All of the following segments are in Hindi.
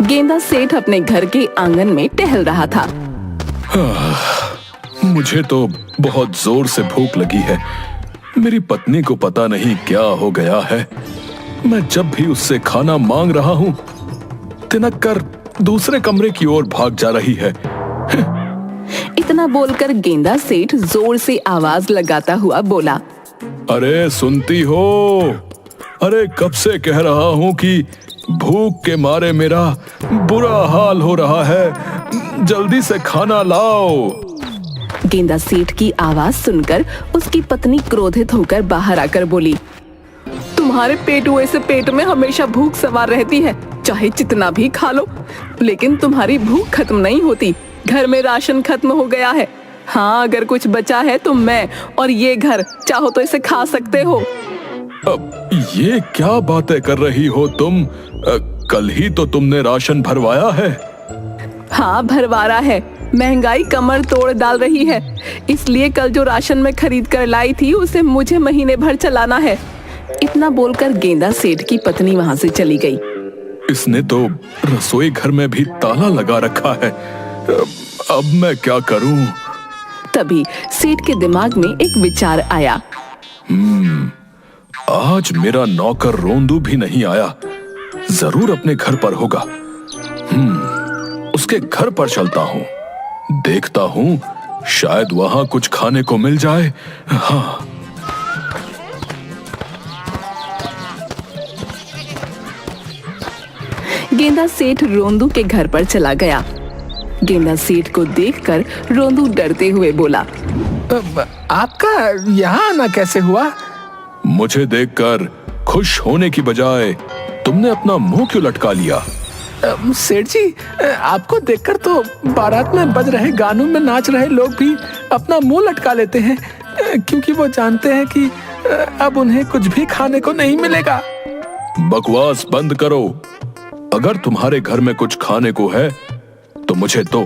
गेंदा सेठ अपने घर के आंगन में टहल रहा था। मुझे तो बहुत जोर से भूख लगी है। मेरी पत्नी को पता नहीं क्या हो गया है। मैं जब भी उससे खाना मांग रहा हूँ, तिनक कर दूसरे कमरे की ओर भाग जा रही है। इतना बोलकर गेंदा सेठ जोर से आवाज लगाता हुआ बोला, अरे सुनती हो? अरे कब से कह रहा हूँ कि भूख के मारे मेरा बुरा हाल हो रहा है, जल्दी से खाना लाओ। गेंदा सेठ की आवाज सुनकर उसकी पत्नी क्रोधित होकर बाहर आकर बोली, तुम्हारे पेट हुए से पेट में हमेशा भूख सवार रहती है, चाहे जितना भी खा लो, लेकिन तुम्हारी भूख खत्म नहीं होती। घर में राशन खत्म हो गया है। हाँ, अगर कुछ बचा है तो मैं और ये घर चाहो तो इसे खा सकते हो। अब ये क्या बातें कर रही हो तुम? कल ही तो तुमने राशन भरवाया है। हाँ, भरवारा है। महंगाई कमर तोड़ डाल रही है, इसलिए कल जो राशन मैं खरीद कर लाई थी उसे मुझे महीने भर चलाना है। इतना बोलकर गेंदा सेठ की पत्नी वहां से चली गई। इसने तो रसोई घर में भी ताला लगा रखा है। अब मैं क्या करूं? तभी सेठ के दिमाग में एक विचार आया। आज मेरा नौकर रोंदू भी नहीं आया, जरूर अपने घर पर होगा। उसके घर पर चलता हूँ, देखता हूँ शायद वहां कुछ खाने को मिल जाए। हाँ, गेंदा सेठ रोंदू के घर पर चला गया। गेंदा सेठ को देखकर रोंदू डरते हुए बोला, आपका यहाँ आना कैसे हुआ? मुझे देखकर खुश होने की बजाय तुमने अपना मुंह क्यों लटका लिया? सेठ जी, आपको देखकर तो बारात में बज रहे गानों में नाच रहे लोग भी अपना मुंह लटका लेते हैं, क्योंकि वो जानते हैं कि अब उन्हें कुछ भी खाने को नहीं मिलेगा। बकवास बंद करो। अगर तुम्हारे घर में कुछ खाने को है तो मुझे दो।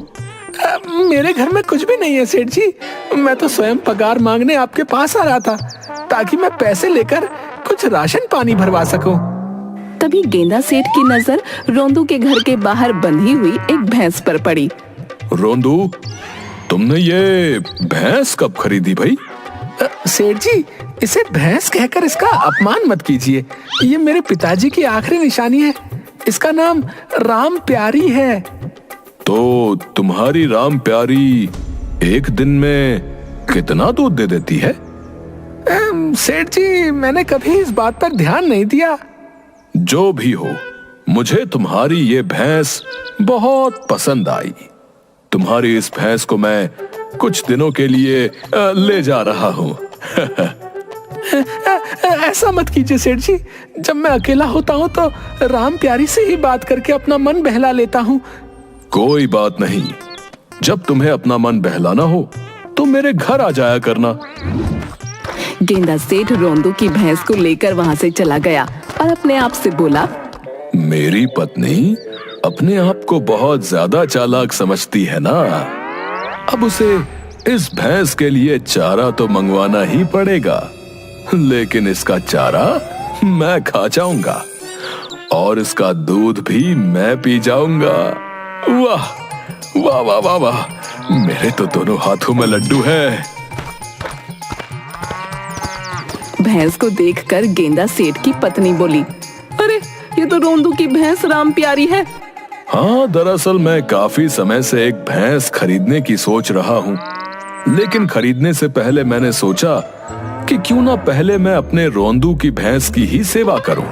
मेरे घर में कुछ भी नहीं है सेठ जी। मैं तो स्वयं पगार मांगने आपके पास आ रहा था, ताकि मैं पैसे लेकर कुछ राशन पानी भरवा सकूं। तभी गेंदा सेठ की नजर रोंदू के घर के बाहर बंधी हुई एक भैंस पर पड़ी। रोंदू, तुमने ये भैंस कब खरीदी भाई? सेठ जी, इसे भैंस कहकर इसका अपमान मत कीजिए। ये मेरे पिताजी की आखिरी निशानी है। इसका नाम राम प्यारी है। तो तुम्हारी राम प्यारी एक दिन में कितना दूध दे देती है? सेठ जी, मैंने कभी इस बात पर ध्यान नहीं दिया। जो भी हो, मुझे तुम्हारी ये भैंस बहुत पसंद आई। तुम्हारी इस भैंस को मैं कुछ दिनों के लिए ले जा रहा हूँ। ऐसा मत कीजिए सेठ जी। जब मैं अकेला होता हूँ तो राम प्यारी से ही बात करके अपना मन बहला लेता हूँ। कोई बात नहीं, जब तुम्हें अपना मन बहलाना हो तो मेरे घर आ जाया करना। गेंदा सेठ रोंदू की भैंस को लेकर वहां से चला गया और अपने आप से बोला, मेरी पत्नी अपने आप को बहुत ज्यादा चालाक समझती है ना। अब उसे इस भैंस के लिए चारा तो मंगवाना ही पड़ेगा, लेकिन इसका चारा मैं खा जाऊंगा और इसका दूध भी मैं पी जाऊंगा। वाह वाह वाह वाह वाह, मेरे तो दोनों हाथों में लड्डू है। भैंस को देखकर गेंदा सेठ की पत्नी बोली, अरे ये तो रोंदू की भैंस राम प्यारी है। हाँ, दरअसल मैं काफी समय से एक भैंस खरीदने की सोच रहा हूँ, लेकिन खरीदने से पहले मैंने सोचा कि क्यों ना पहले मैं अपने रोंदू की भैंस की ही सेवा करूं।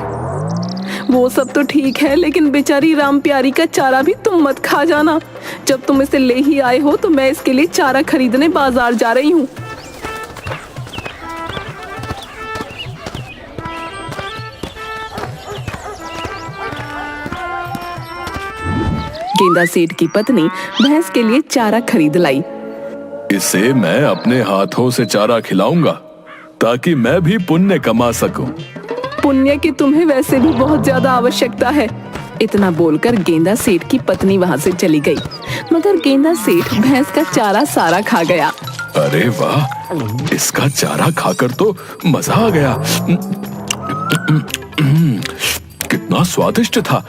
वो सब तो ठीक है, लेकिन बेचारी राम प्यारी का चारा भी तुम मत खा जाना। जब तुम इसे ले ही आए हो तो मैं इसके लिए चारा खरीदने बाजार जा रही हूँ। गेंदा सेठ की पत्नी भैंस के लिए चारा खरीद लाई। इसे मैं अपने हाथों से चारा खिलाऊंगा ताकि मैं भी पुण्य कमा सकूं। पुण्य की तुम्हें वैसे भी बहुत ज्यादा आवश्यकता है। इतना बोलकर गेंदा सेठ की पत्नी वहां से चली गई, मगर गेंदा सेठ भैंस का चारा सारा खा गया। अरे वाह, इसका चारा खाकर तो मजा आ गया। कितना स्वादिष्ट था।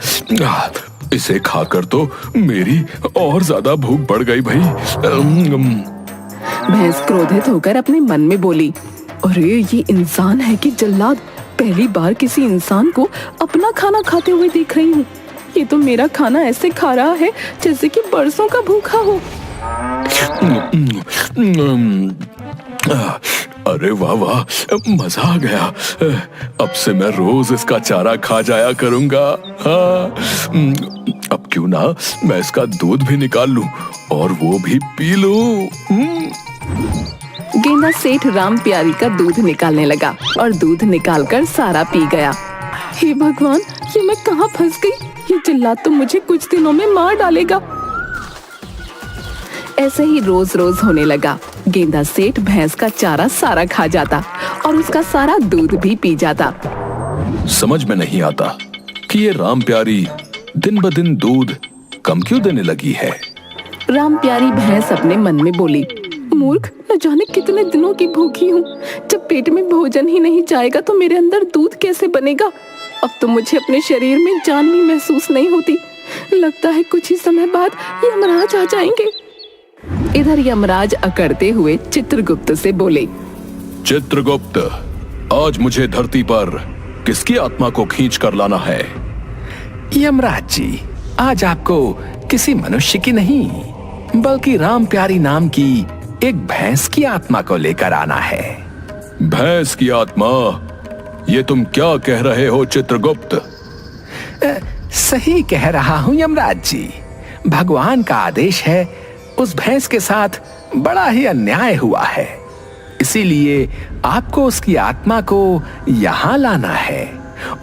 इसे खाकर तो मेरी और ज्यादा भूख बढ़ गई भाई। भैंस क्रोधित होकर अपने मन में बोली, अरे ये इंसान है कि जल्लाद। पहली बार किसी इंसान को अपना खाना खाते हुए देख रही हूँ। ये तो मेरा खाना ऐसे खा रहा है जैसे कि बरसों का भूखा हो। अरे वाह वाह, मजा आ गया। अब से मैं रोज इसका चारा खा जाया करूंगा। हाँ, अब क्यों ना मैं इसका दूध भी निकाल लूं और वो भी पी लूं। गेंदा सेठ राम प्यारी का दूध निकालने लगा और दूध निकालकर सारा पी गया। हे भगवान, ये मैं कहाँ फंस गई? ये जिल्लात तो मुझे कुछ दिनों में मार डालेगा। ऐसे ही रोज रोज होने लगा। गेंदा सेठ भैंस का चारा सारा खा जाता और उसका सारा दूध भी पी जाता। समझ में नहीं आता कि ये राम प्यारी दिन ब दिन दूध कम क्यों देने लगी है। राम प्यारी भैंस अपने मन में बोली, मूर्ख, न जाने कितने दिनों की भूखी हूँ। जब पेट में भोजन ही नहीं जाएगा तो मेरे अंदर दूध कैसे बनेगा? अब तो मुझे अपने शरीर में जान भी महसूस नहीं होती। लगता है कुछ ही समय बाद यमराज आ जाएंगे। इधर यमराज अकड़ते हुए चित्रगुप्त से बोले, चित्रगुप्त, आज मुझे धरती पर किसकी आत्मा को खींच कर लाना है? यमराज जी, आज आपको किसी मनुष्य की नहीं बल्कि राम प्यारी नाम की एक भैंस की आत्मा को लेकर आना है। भैंस की आत्मा? ये तुम क्या कह रहे हो चित्रगुप्त? सही कह रहा हूँ यमराज जी। भगवान का आदेश है, उस भैंस के साथ बड़ा ही अन्याय हुआ है, इसीलिए आपको उसकी आत्मा को यहाँ लाना है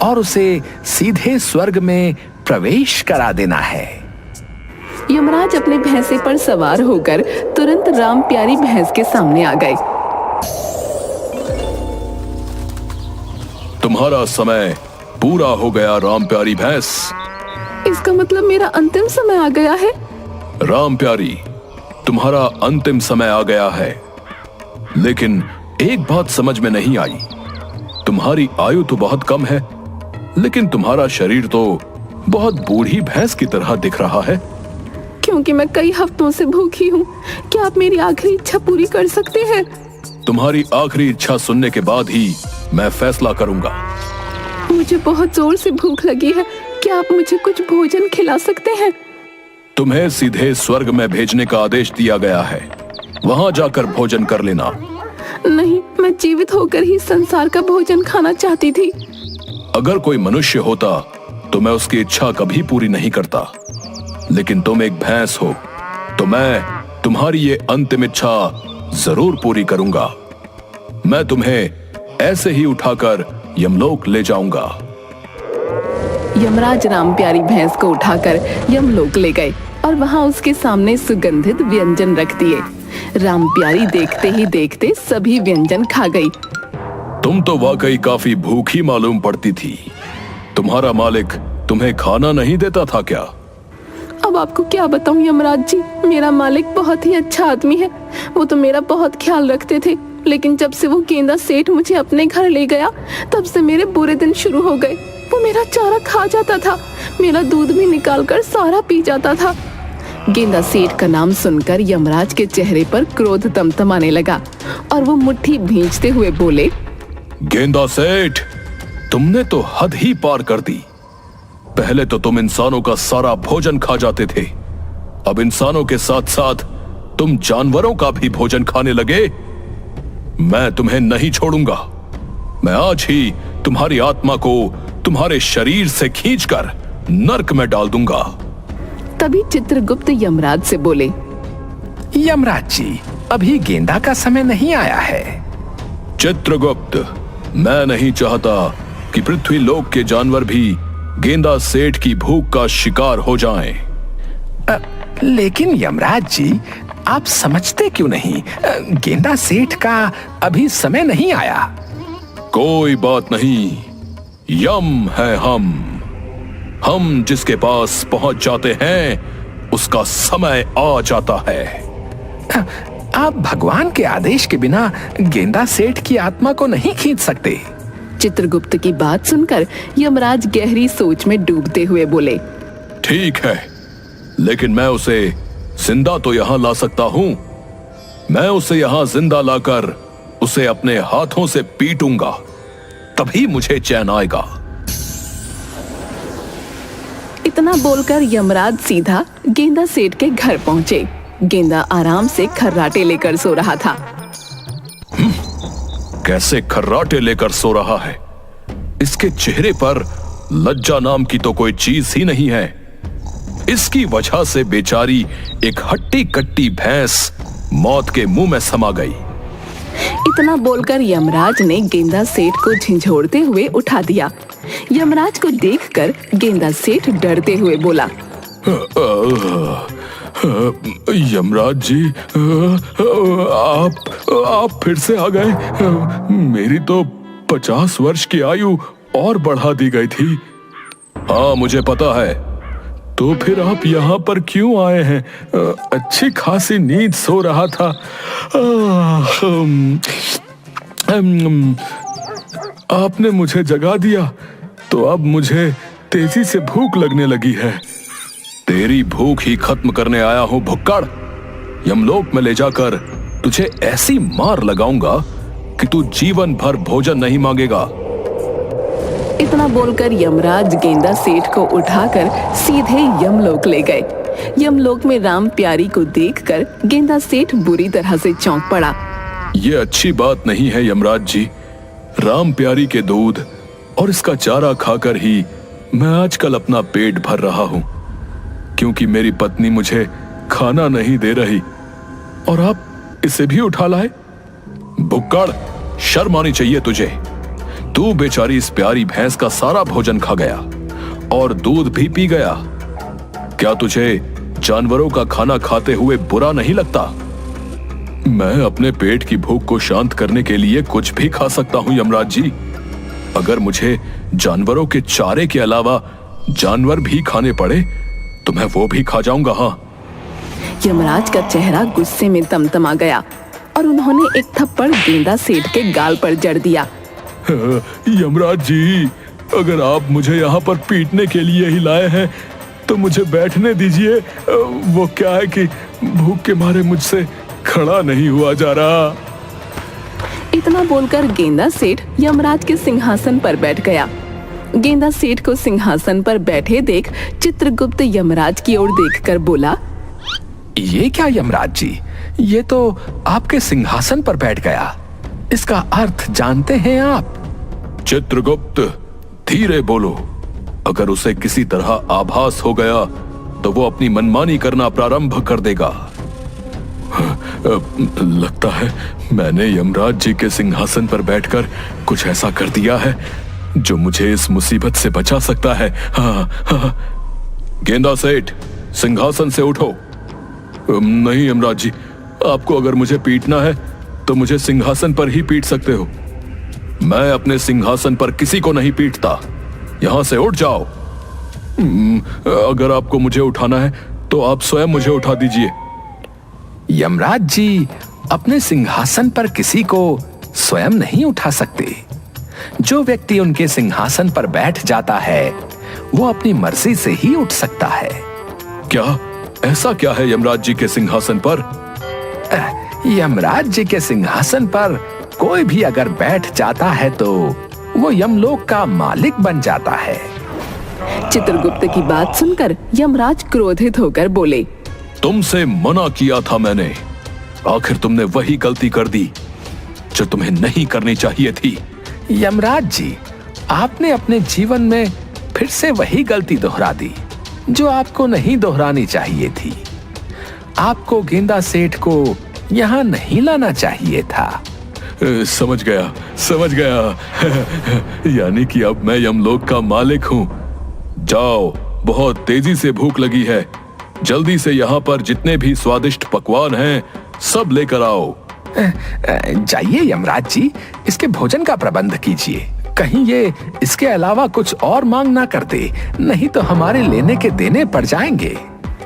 और उसे सीधे स्वर्ग में प्रवेश करा देना है। यमराज अपने भैंसे पर सवार होकर तुरंत राम प्यारी भैंस के सामने आ गए। तुम्हारा समय पूरा हो गया राम प्यारी भैंस। इसका मतलब मेरा अंतिम समय आ गया है? राम प्यारी, तुम्हारा अंतिम समय आ गया है, लेकिन एक बात समझ में नहीं आई। तुम्हारी आयु तो बहुत कम है, लेकिन तुम्हारा शरीर तो बहुत बूढ़ी भैंस की तरह दिख रहा है। क्योंकि मैं कई हफ्तों से भूखी हूँ। क्या आप मेरी आखिरी इच्छा पूरी कर सकते हैं? तुम्हारी आखिरी इच्छा सुनने के बाद ही मैं फैसला करूंगा। मुझे बहुत जोर से भूख लगी है। क्या आप मुझे कुछ भोजन खिला सकते हैं? तुम्हें सीधे स्वर्ग में भेजने का आदेश दिया गया है, वहां जाकर भोजन कर लेना। नहीं, मैं जीवित होकर ही संसार का भोजन खाना चाहती थी। अगर कोई मनुष्य होता तो मैं उसकी इच्छा कभी पूरी नहीं करता, लेकिन तुम एक भैंस हो तो मैं तुम्हारी ये अंतिम इच्छा जरूर पूरी करूंगा। मैं तुम्हें ऐसे ही उठाकर यमलोक ले जाऊंगा। यमराज राम प्यारी भैंस को उठाकर यमलोक ले गए और वहां उसके सामने सुगंधित व्यंजन रख दिए। राम प्यारी देखते ही देखते सभी व्यंजन खा गई। तुम तो वाकई काफी भूखी मालूम पड़ती थी। तुम्हारा मालिक तुम्हें खाना नहीं देता था क्या? अब आपको क्या बताऊं यमराज जी, मेरा मालिक बहुत ही अच्छा आदमी है। वो तो मेरा बहुत ख्याल रखते थे, लेकिन जब से वो गेंदा सेठ मुझे अपने घर ले गया तब से मेरे बुरे दिन शुरू हो गए। वो मेरा चारा खा जाता था, मेरा दूध भी निकालकर सारा पी जाता था। गेंदा सेठ का नाम सुनकर यमराज के चेहरे पर क्रोध तमतमाने लगा और वो मुट्ठी भींचते हुए बोले, गेंदा सेठ, तुमने तो हद ही पार कर दी। पहले तो तुम इंसानों का सारा भोजन खा जाते थे, अब इंसानों के साथ साथ तुम जानवरों का भी भोजन खाने लगे। मैं तुम्हें नहीं छोड़ूंगा। मैं आज ही तुम्हारी आत्मा को तुम्हारे शरीर से खींचकर नर्क में डाल दूंगा। तभी चित्रगुप्त यमराज से बोले, यमराज जी, अभी गेंदा का समय नहीं आया है। चित्रगुप्त, मैं नहीं चाहता कि पृथ्वी लोक के जानवर भी गेंदा सेठ की भूख का शिकार हो जाएं। लेकिन यमराज जी, आप समझते क्यों नहीं? गेंदा सेठ का अभी समय नहीं आया। कोई बात नहीं, यम है हम जिसके पास पहुंच जाते हैं उसका समय आ जाता है। आप भगवान के आदेश के बिना गेंदा सेठ की आत्मा को नहीं खींच सकते। चित्रगुप्त की बात सुनकर यमराज गहरी सोच में डूबते हुए बोले, ठीक है, लेकिन मैं उसे जिंदा तो यहां ला सकता हूं। मैं उसे यहां जिंदा लाकर उसे अपने हाथों से पीटूंगा, तभी मुझे चैन आएगा। इतना बोलकर यमराज सीधा गेंदा सेठ के घर पहुंचे। गेंदा आराम से खर्राटे लेकर सो रहा था। कैसे खर्राटे लेकर सो रहा है? इसके चेहरे पर लज्जा नाम की तो कोई चीज ही नहीं है। इसकी वजह से बेचारी एक हट्टी कट्टी भैंस मौत के मुंह में समा गई। इतना बोलकर यमराज ने गेंदा सेठ को झंझोड़ते हुए उठा दिया। यमराज को देखकर गेंदा सेठ डरते हुए बोला, यमराज जी, आप फिर से आ गए। मेरी तो 50 वर्ष की आयु और बढ़ा दी गई थी। हाँ, मुझे पता है। तो फिर आप यहाँ पर क्यों आए हैं? अच्छी खासी नींद सो रहा था। आपने मुझे जगा दिया, तो अब मुझे तेजी से भूख लगने लगी है। तेरी भूख ही खत्म करने आया हूं भुक्कड़। यमलोक में ले जाकर तुझे ऐसी मार लगाऊंगा कि तू जीवन भर भोजन नहीं मांगेगा। इतना बोलकर यमराज गेंदा सेठ को उठाकर सीधे यमलोक ले गए। यमलोक में राम प्यारी को देखकर गेंदा सेठ बुरी तरह से चौंक पड़ा। ये अच्छी बात नहीं है यमराज जी। राम प्यारी के दूध और इसका चारा खाकर ही मैं आजकल अपना पेट भर रहा हूं, क्योंकि मेरी पत्नी मुझे खाना नहीं दे रही और आप इसे भी उठा लाए। भुक्कड़, शर्म आनी चाहिए तुझे। तू बेचारी इस प्यारी भैंस का सारा भोजन खा गया और दूध भी पी गया। क्या तुझे जानवरों का खाना खाते हुए बुरा नहीं लगता? मैं अपने पेट की भूख को शांत करने के लिए कुछ भी खा सकता हूं यमराज जी। अगर मुझे जानवरों के चारे के अलावा जानवर भी खाने पड़े तो मैं वो भी खा जाऊंगा। हाँ। यमराज का चेहरा गुस्से में तमतमा गया और उन्होंने एक थप्पड़ गेंदा सेठ के गाल पर जड़ दिया। यमराज जी, अगर आप मुझे यहाँ पर पीटने के लिए ही लाए हैं तो मुझे बैठने दीजिए। वो क्या है कि भूख के मारे मुझसे खड़ा नहीं हुआ जा रहा। इतना बोलकर गेंदा सेठ यमराज के सिंहासन पर बैठ गया। गेंदा सेठ को सिंहासन पर बैठे देख चित्रगुप्त यमराज की ओर देखकर बोला, ये क्या यमराज जी, ये तो आपके सिंहासन पर बैठ गया। इसका अर्थ जानते हैं आप? चित्रगुप्त, धीरे बोलो। अगर उसे किसी तरह आभास हो गया तो वो अपनी मनमानी करना प्रारंभ कर देगा। लगता है मैंने यमराज जी के सिंहासन पर बैठकर कुछ ऐसा कर दिया है जो मुझे इस मुसीबत से बचा सकता है। हाँ। गेंदा सेठ, सिंहासन से उठो। नहीं यमराज जी, आपको अगर मुझे पीटना है तो मुझे सिंहासन पर ही पीट सकते हो। मैं अपने सिंहासन पर किसी को नहीं पीटता। यहां से उठ जाओ। अगर आपको मुझे उठाना है तो आप स्वयं मुझे उठा दीजिए। यमराज जी अपने सिंहासन पर किसी को स्वयं नहीं उठा सकते। जो व्यक्ति उनके सिंहासन पर बैठ जाता है वो अपनी मर्जी से ही उठ सकता है। क्या ऐसा क्या है यमराज जी के सिंहासन पर? यमराज जी के सिंहासन पर कोई भी अगर बैठ जाता है तो वो यमलोक का मालिक बन जाता है। चित्रगुप्त की बात सुनकर यमराज क्रोधित होकर बोले, तुमसे मना किया था मैंने। आखिर तुमने वही गलती कर दी जो तुम्हें नहीं करनी चाहिए थी। यमराज जी, आपने अपने जीवन में फिर से वही गलती दोहरा दी जो आपको नहीं दोहरानी चाहिए थी। आपको गेंदा सेठ को यहाँ नहीं लाना चाहिए था। समझ गया। यानी कि अब मैं यमलोक का मालिक हूँ। जाओ, बहुत तेजी से भूख लगी है। जल्दी से यहाँ पर जितने भी स्वादिष्ट पकवान हैं सब लेकर आओ। जाइए यमराज जी, इसके भोजन का प्रबंध कीजिए। कहीं ये इसके अलावा कुछ और मांग ना कर दे, नहीं तो हमारे लेने के देने पड़ जाएंगे।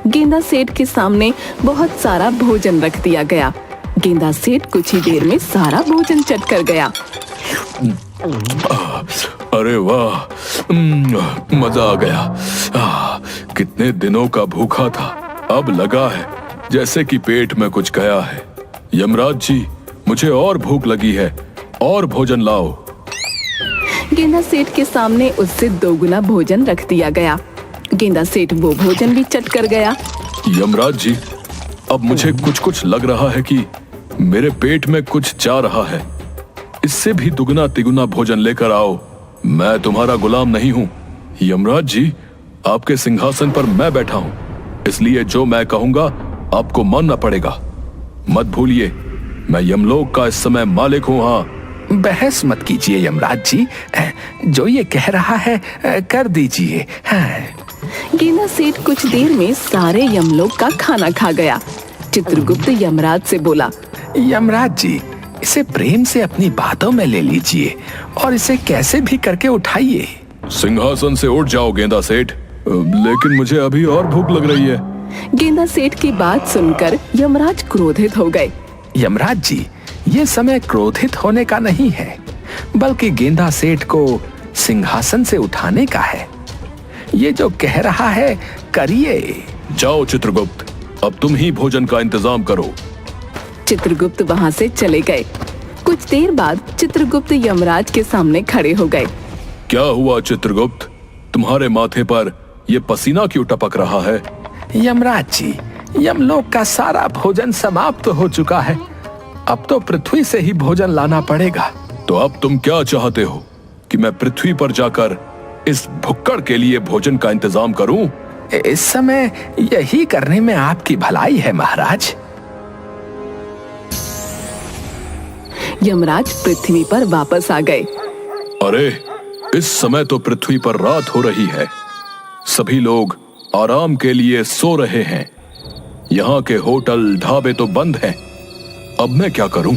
गेंदा सेठ के सामने बहुत सारा भोजन रख दिया गया। गेंदा सेठ कुछ ही देर में सारा भोजन चट कर गया। अरे वाह, मजा आ गया। कितने दिनों का भूखा था, अब लगा है जैसे कि पेट में कुछ गया है। यमराज जी, मुझे और भूख लगी है, और भोजन लाओ। गेंदा सेठ के सामने उससे दोगुना भोजन रख दिया गया। गेंदा सेठ वो भोजन भी चट कर गया। यमराज जी, अब मुझे कुछ कुछ लग रहा है कि मेरे पेट में कुछ जा रहा है। इससे भी दुगना तिगुना भोजन लेकर आओ। मैं तुम्हारा गुलाम नहीं हूँ। यमराज जी, आपके सिंहासन पर मैं बैठा हूँ, इसलिए जो मैं कहूंगा आपको मानना पड़ेगा। मत भूलिए, मैं यमलोक का इस समय मालिक हूँ। हाँ, बहस मत कीजिए यमराज जी, जो ये कह रहा है कर दीजिए। गेंदा सेठ कुछ देर में सारे यमलोक का खाना खा गया। चित्रगुप्त यमराज से बोला, यमराज जी, इसे प्रेम से अपनी बातों में ले लीजिए और इसे कैसे भी करके उठाइए। सिंहासन से उठ जाओ गेंदा सेठ, लेकिन मुझे अभी और भूख लग रही है। गेंदा सेठ की बात सुनकर यमराज क्रोधित हो गए। यमराज जी, ये समय क्रोधित होने का नहीं है, बल्कि गेंदा सेठ को सिंहासन से उठाने का है। ये जो कह रहा है करिए। जाओ चित्रगुप्त, अब तुम ही भोजन का इंतजाम करो। चित्रगुप्त वहां से चले गए। कुछ देर बाद चित्रगुप्त यमराज के सामने खड़े हो गए। क्या हुआ चित्रगुप्त, तुम्हारे माथे पर ये पसीना क्यों टपक रहा है? यमराज जी, यमलोक का सारा भोजन समाप्त हो चुका है। अब तो पृथ्वी से ही भोजन लाना पड़ेगा। तो अब तुम क्या चाहते हो कि मैं पृथ्वी पर जाकर इस भुक्कड़ के लिए भोजन का इंतजाम करूं? इस समय यही करने में आपकी भलाई है महाराज। यमराज पृथ्वी पर वापस आ गए। अरे, इस समय तो पृथ्वी पर रात हो रही है। सभी लोग आराम के लिए सो रहे हैं। यहाँ के होटल ढाबे तो बंद हैं। अब मैं क्या करूं?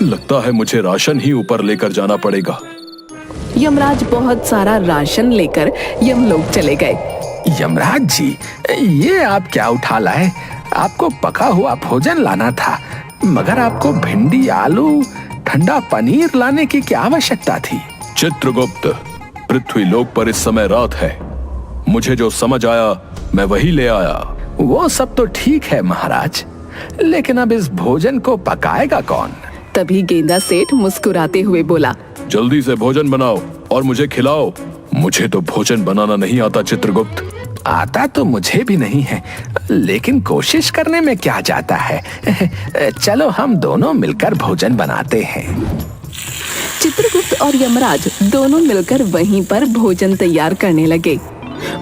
लगता है मुझे राशन ही ऊपर लेकर जाना पड़ेगा। यमराज बहुत सारा राशन लेकर यमलोक चले गए। यमराज जी, ये आप क्या उठा लाए? आपको पका हुआ भोजन लाना था, मगर आपको भिंडी, आलू, ठंडा पनीर लाने की क्या आवश्यकता थी? चित्रगुप्त, पृथ्वी लोक पर इस समय रात है। मुझे जो समझ आया मैं वही ले आया। वो सब तो ठीक है महाराज, लेकिन अब इस भोजन को पकाएगा कौन? तभी गेंदा सेठ मुस्कुराते हुए बोला, जल्दी से भोजन बनाओ और मुझे खिलाओ। मुझे तो भोजन बनाना नहीं आता चित्रगुप्त। आता तो मुझे भी नहीं है, लेकिन कोशिश करने में क्या जाता है। चलो हम दोनों मिलकर भोजन बनाते हैं। चित्रगुप्त और यमराज दोनों मिलकर वहीं पर भोजन तैयार करने लगे।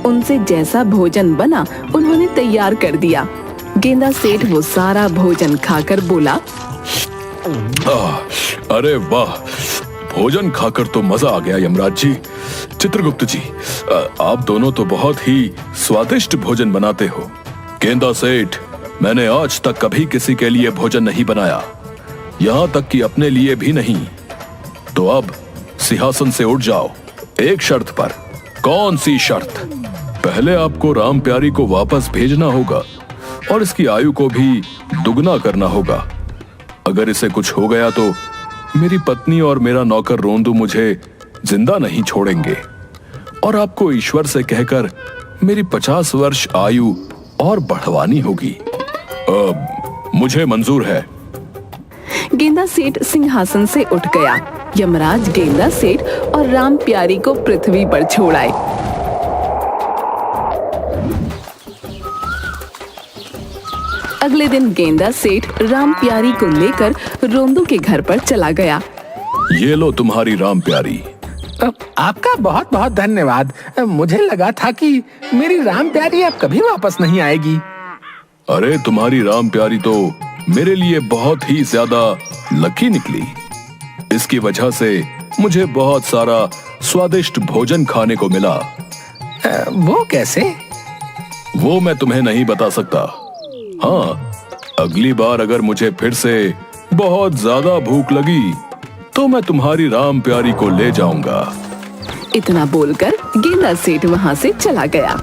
उनसे जैसा भोजन बना उन्होंने तैयार कर दिया। गेंदा सेठ वो सारा भोजन खाकर बोला, अरे वाह, भोजन खाकर तो मजा आ गया यमराज जी। चित्रगुप्त जी, आप दोनों तो बहुत ही स्वादिष्ट भोजन बनाते हो। गेंदा सेठ, मैंने आज तक कभी किसी के लिए भोजन नहीं बनाया, यहाँ तक कि अपने लिए भी नहीं। तो अब सिंहासन से उठ जाओ, एक शर्त पर। कौन सी शर्त? पहले आपको राम प्यारी को वापस भेजना होगा और इसकी आयु को भी दुगना करना होगा। अगर इसे कुछ हो गया तो मेरी पत्नी और मेरा नौकर रोंदू मुझे जिंदा नहीं छोड़ेंगे और आपको ईश्वर से कहकर मेरी 50 वर्ष आयु और बढ़वानी होगी। मुझे मंजूर है। गेंदा सेठ सिंहासन से उठ गया। यमराज गेंदा सेठ और राम प्यारी को पृथ्वी पर छोड़ आए। अगले दिन गेंदा सेठ राम प्यारी को लेकर रोंदू के घर पर चला गया। ये लो तुम्हारी राम प्यारी। आपका बहुत बहुत धन्यवाद। मुझे लगा था कि मेरी राम प्यारी अब कभी वापस नहीं आएगी। अरे, तुम्हारी राम प्यारी तो मेरे लिए बहुत ही ज्यादा लकी निकली। इसकी वजह से मुझे बहुत सारा स्वादिष्ट भोजन खाने को मिला। वो कैसे? वो मैं तुम्हें नहीं बता सकता। हाँ, अगली बार अगर मुझे फिर से बहुत ज्यादा भूख लगी तो मैं तुम्हारी राम प्यारी को ले जाऊंगा। इतना बोलकर गेंदा सेठ वहां से चला गया।